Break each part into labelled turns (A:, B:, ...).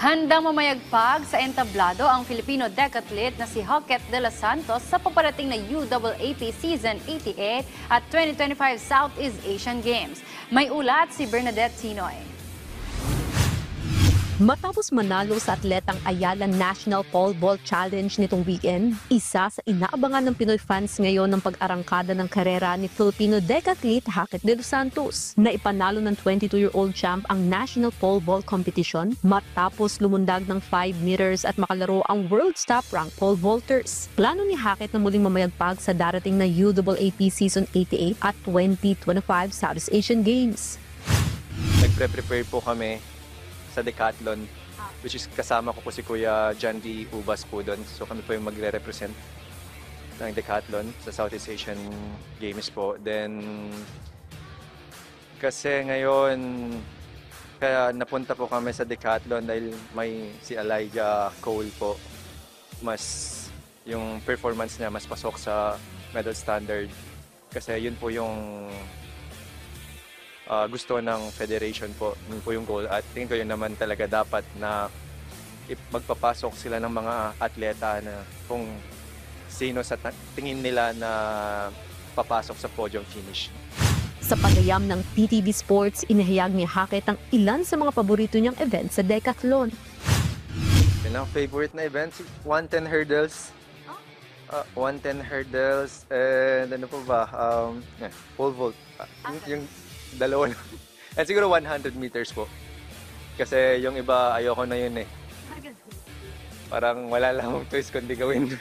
A: Handang mamayagpag sa entablado ang Filipino decathlete na si Hocket de los Santos sa paparating na UAAP Season 88 at 2025 Southeast Asian Games. May ulat si Bernadette Tinoy.
B: Matapos manalo sa atletang Ayala National Pole Vault Challenge nitong weekend, isa sa inaabangan ng Pinoy fans ngayon ng pag-arangkada ng karera ni Filipino decathlete Hocket de los Santos na ipanalo ng 22-year-old champ ang National Pole Vault Competition matapos lumundag ng 5 meters at makalaro ang world's top-ranked pole vaulters. Plano ni Hocket na muling mamayagpag sa darating na UAAP Season 88 at 2025 Southeast Asian Games.
C: Nagpre-prepare po kami sa decathlon, which is kasama ko po si Kuya John D. Ubas po doon. So kami po yung magre-represent ng decathlon sa Southeast Asian Games po. Then, kasi ngayon, kaya napunta po kami sa decathlon dahil may si Elijah Cole po. Mas, yung performance niya mas pasok sa medal standard. Kasi yun po yung gusto ng federation po, yun po yung goal at tingin ko yun naman talaga dapat na magpapasok sila ng mga atleta na kung sino sa tingin nila na papasok sa podium finish.
B: Sa panayam ng PTV Sports, inihayag ni Hocket ang ilan sa mga paborito niyang event sa decathlon.
C: Yun ang favorite na event, 110 hurdles. 110 hurdles and ano po ba, pole vault. Yung dalawa na. At siguro 100 meters po. Kasi yung iba, ayoko na yun eh. Parang wala lang akong choice kundi gawin.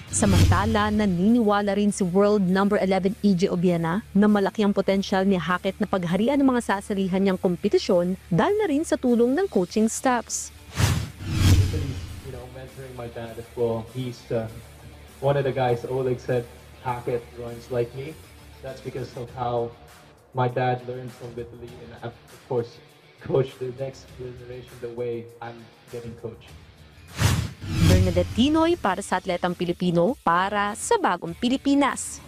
B: Samantala, naniniwala rin si world number 11 EJ Obiena na malaki ang potensyal ni Hocket na pagharian ng mga sasalihan niyang kompetisyon dahil na rin sa tulong ng coaching staffs.
D: Mentoring my dad as well. He's one of the guys Oleg said Hocket runs like me. That's because of how my dad learned from Vitaly and of course coach the next generation the way I'm getting coached.
B: Bernadette Tinoy para sa Atletang Pilipino para sa Bagong Pilipinas.